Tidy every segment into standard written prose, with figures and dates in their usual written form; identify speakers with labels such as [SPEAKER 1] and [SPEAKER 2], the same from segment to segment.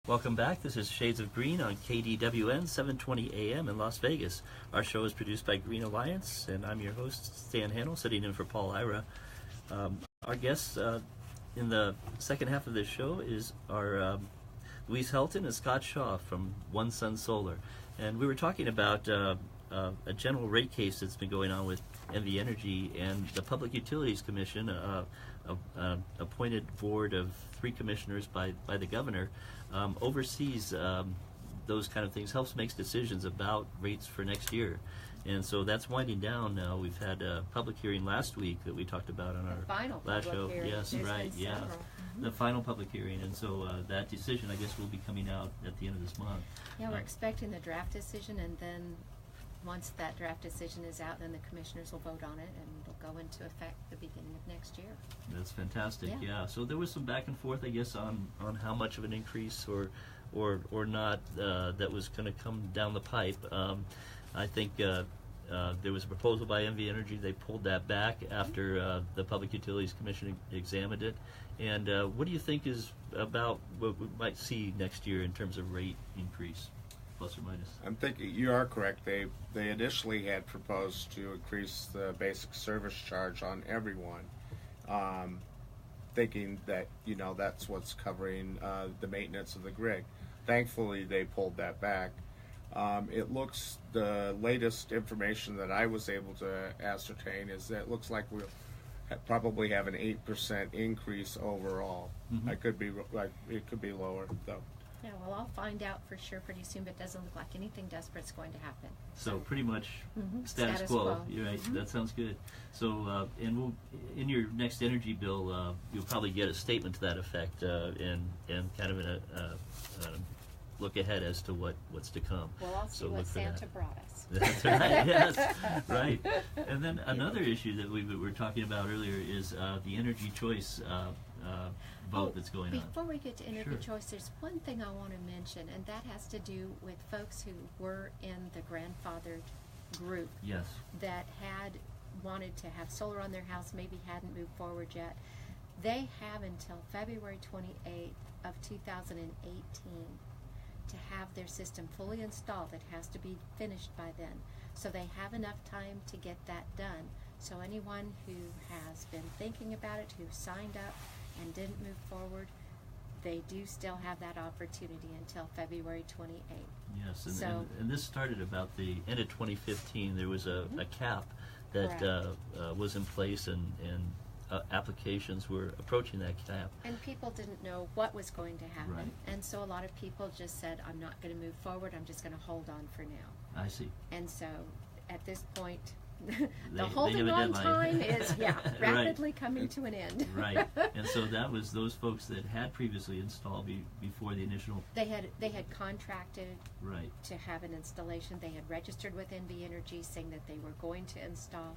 [SPEAKER 1] Welcome back. This is Shades of Green on KDWN 720 AM in Las Vegas. Our show is produced by Green Alliance, and I'm your host, Stan Hannell, sitting in for Paul Ira. Our guests in the second half of this show is our Louise Helton and Scott Shaw from One Sun Solar. And we were talking about a general rate case that's been going on with NV Energy, and the Public Utilities Commission, appointed board of 3 commissioners by the governor, oversees those kind of things, helps makes decisions about rates for next year. And so that's winding down now. We've had a public hearing last week that we talked about on our last show. Yes, right, yeah. The final public hearing, and so that decision, I guess, will be coming out at the end of this month.
[SPEAKER 2] Yeah, we're expecting the draft decision, and then once that draft decision is out, then the commissioners will vote on it, and it'll go into effect the beginning of next year.
[SPEAKER 1] That's fantastic. Yeah. So there was some back and forth, I guess, on how much of an increase or not that was going to come down the pipe. I think there was a proposal by NV Energy. They pulled that back after the Public Utilities Commission examined it. And what do you think is about what we might see next year in terms of rate increase? Plus or minus?
[SPEAKER 3] I'm thinking you are correct. They initially had proposed to increase the basic service charge on everyone, thinking that that's what's covering the maintenance of the grid. Thankfully, they pulled that back. It looks, the latest information that I was able to ascertain is that it looks like we'll probably have an 8% increase overall.
[SPEAKER 1] Mm-hmm.
[SPEAKER 3] It could be lower though.
[SPEAKER 2] Yeah, well, I'll find out for sure pretty soon, but it doesn't look like anything desperate's going to happen.
[SPEAKER 1] So pretty much status quo. You're right. That sounds good. So, and we'll, in your next energy bill, you'll probably get a statement to that effect, and kind of a look ahead as to what's to come.
[SPEAKER 2] Well, I'll see what Santa brought us.
[SPEAKER 1] That's right. Yes, right. And then another issue that we were talking about earlier is the energy choice vote that's going on.
[SPEAKER 2] Before we get to energy choice, there's one thing I want to mention, and that has to do with folks who were in the grandfathered group.
[SPEAKER 1] Yes. That
[SPEAKER 2] had wanted to have solar on their house, maybe hadn't moved forward yet. They have until February 28th of 2018 to have their system fully installed. It has to be finished by then. So they have enough time to get that done. So anyone who has been thinking about it, who signed up and didn't move forward, they do still have that opportunity until February 28th.
[SPEAKER 1] Yes, and this started about the end of 2015. There was a cap that was in place, and applications were approaching that cap.
[SPEAKER 2] And people didn't know what was going to happen.
[SPEAKER 1] Right.
[SPEAKER 2] And so a lot of people just said, I'm not going to move forward, I'm just going to hold on for now.
[SPEAKER 1] I see.
[SPEAKER 2] And so at this point, the holding on time is rapidly coming to an end.
[SPEAKER 1] Right. And so that was those folks that had previously installed before the initial.
[SPEAKER 2] They had contracted
[SPEAKER 1] right
[SPEAKER 2] to have an installation. They had registered with NV Energy saying that they were going to install,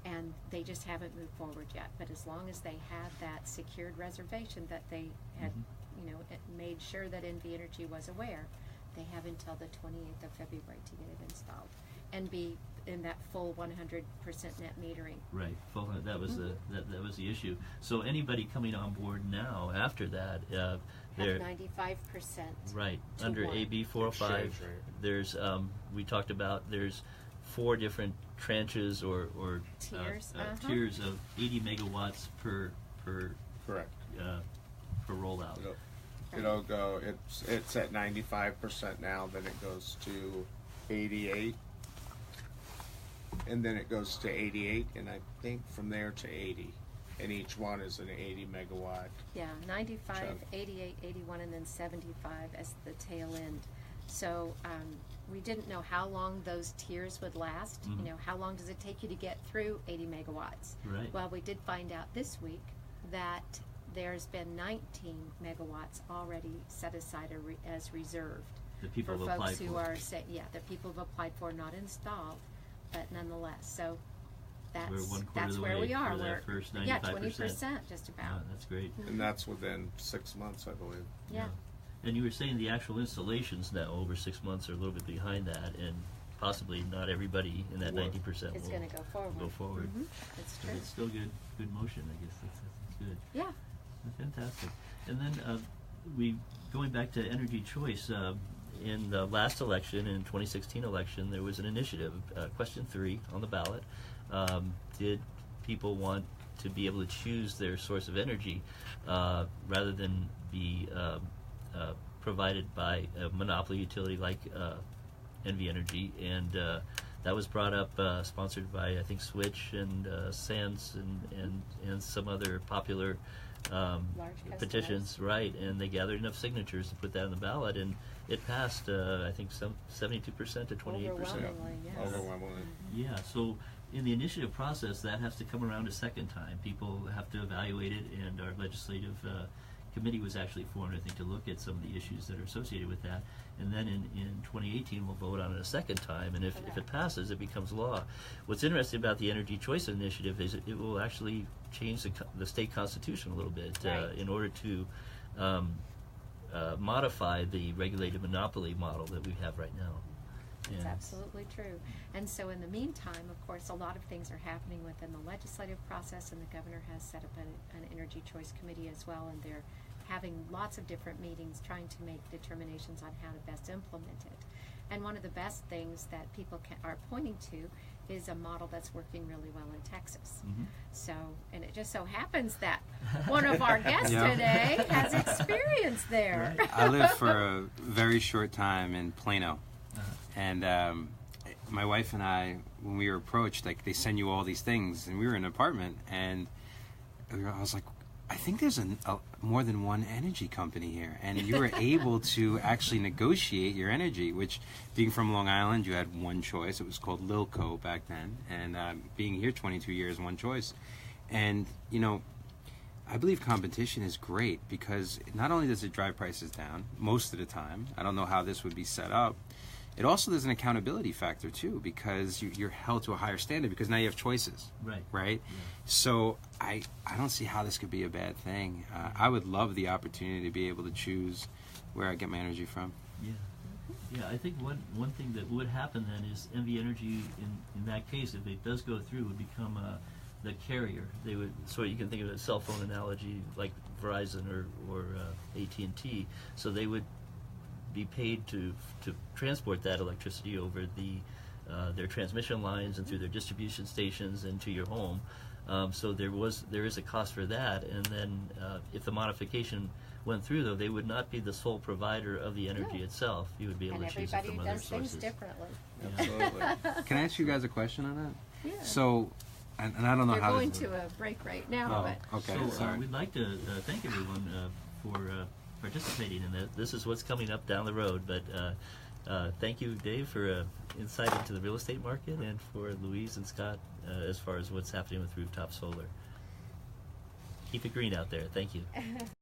[SPEAKER 2] and they just haven't moved forward yet. But as long as they had that secured reservation that they had, made sure that NV Energy was aware, they have until the 28th of February to get it installed and be in that full 100% net metering.
[SPEAKER 1] Right. Full. That was that was the issue. So anybody coming on board now after that, they're
[SPEAKER 2] 95%.
[SPEAKER 1] Right. Under AB 405, there's we talked about there's 4 different tranches or
[SPEAKER 2] tiers,
[SPEAKER 1] tiers of 80 megawatts per
[SPEAKER 3] correct
[SPEAKER 1] per rollout.
[SPEAKER 3] It'll go. It's at 95% now. Then it goes to 88. And then it goes to 88, and I think from there to 80. And each one is an 80 megawatt.
[SPEAKER 2] Yeah, 95, chunk. 88, 81, and then 75 as the tail end. So we didn't know how long those tiers would last. How long does it take you to get through 80 megawatts?
[SPEAKER 1] Right.
[SPEAKER 2] Well, we did find out this week that there's been 19 megawatts already set aside as reserved.
[SPEAKER 1] The people
[SPEAKER 2] for
[SPEAKER 1] have
[SPEAKER 2] folks
[SPEAKER 1] applied
[SPEAKER 2] who
[SPEAKER 1] for.
[SPEAKER 2] Are the people have applied for, not installed, but nonetheless. So that's where we are.
[SPEAKER 1] We're first 95%.
[SPEAKER 2] 20% just about.
[SPEAKER 1] Yeah, that's great.
[SPEAKER 3] And that's within 6 months, I believe.
[SPEAKER 2] Yeah.
[SPEAKER 1] And you were saying the actual installations now over 6 months are a little bit behind that, and possibly not everybody in that 90%
[SPEAKER 2] is going to go forward.
[SPEAKER 1] That's true. But it's still good motion, I guess. That's good.
[SPEAKER 2] Yeah.
[SPEAKER 1] Fantastic. And then going back to energy choice, in the last election, in 2016 election, there was an initiative, question 3 on the ballot. Did people want to be able to choose their source of energy rather than be provided by a monopoly utility like NV Energy? And that was brought up, sponsored by, I think, Switch and Sands and some other popular petitions, right? And they gathered enough signatures to put that on the ballot, and it passed. I think some 72% to 28%.
[SPEAKER 2] Overwhelmingly, yes.
[SPEAKER 3] Overwhelmingly.
[SPEAKER 1] Yeah. So in the initiative process, that has to come around a second time. People have to evaluate it, and our legislative committee was actually formed, I think, to look at some of the issues that are associated with that. And then in 2018, we'll vote on it a second time, and if it passes, it becomes law. What's interesting about the Energy Choice Initiative is it will actually change the state constitution a little bit in order to modify the regulated monopoly model that we have right now.
[SPEAKER 2] That's absolutely true. And so in the meantime, of course, a lot of things are happening within the legislative process, and the governor has set up an energy choice committee as well, and they're having lots of different meetings trying to make determinations on how to best implement it. And one of the best things that people are pointing to is a model that's working really well in Texas.
[SPEAKER 1] Mm-hmm.
[SPEAKER 2] So, and it just so happens that one of our guests today has experience there.
[SPEAKER 1] Right.
[SPEAKER 4] I lived for a very short time in Plano. And my wife and I, when we were approached, like, they send you all these things, and we were in an apartment, and I was like, I think there's more than one energy company here, and you were able to actually negotiate your energy, which, being from Long Island, you had one choice. It was called Lilco back then, and being here 22 years, one choice. And, you know, I believe competition is great because not only does it drive prices down most of the time, I don't know how this would be set up, it also, there's an accountability factor too, because you're held to a higher standard because now you have choices. Right? Yeah. So I don't see how this could be a bad thing. I would love the opportunity to be able to choose where I get my energy from.
[SPEAKER 1] Yeah. Yeah, I think one thing that would happen then is NV Energy, in that case, if it does go through, would become the carrier. They would, so you can think of a cell phone analogy like Verizon or AT&T. So they would be paid to transport that electricity over their transmission lines and through their distribution stations and to your home. So there is a cost for that, and then if the modification went through, though, they would not be the sole provider of the energy itself. You would be able to choose it from other sources.
[SPEAKER 2] And everybody does things differently.
[SPEAKER 3] Absolutely.
[SPEAKER 4] Can I ask you guys a question on that?
[SPEAKER 2] Yeah.
[SPEAKER 4] So, and I don't know
[SPEAKER 2] We're
[SPEAKER 4] how
[SPEAKER 2] going
[SPEAKER 4] this
[SPEAKER 2] to a break right now, but
[SPEAKER 4] okay,
[SPEAKER 1] So
[SPEAKER 4] sorry.
[SPEAKER 1] we'd like to thank everyone for participating in this. This is what's coming up down the road, but thank you, Dave, for insight into the real estate market, and for Louise and Scott as far as what's happening with rooftop solar. Keep it green out there. Thank you.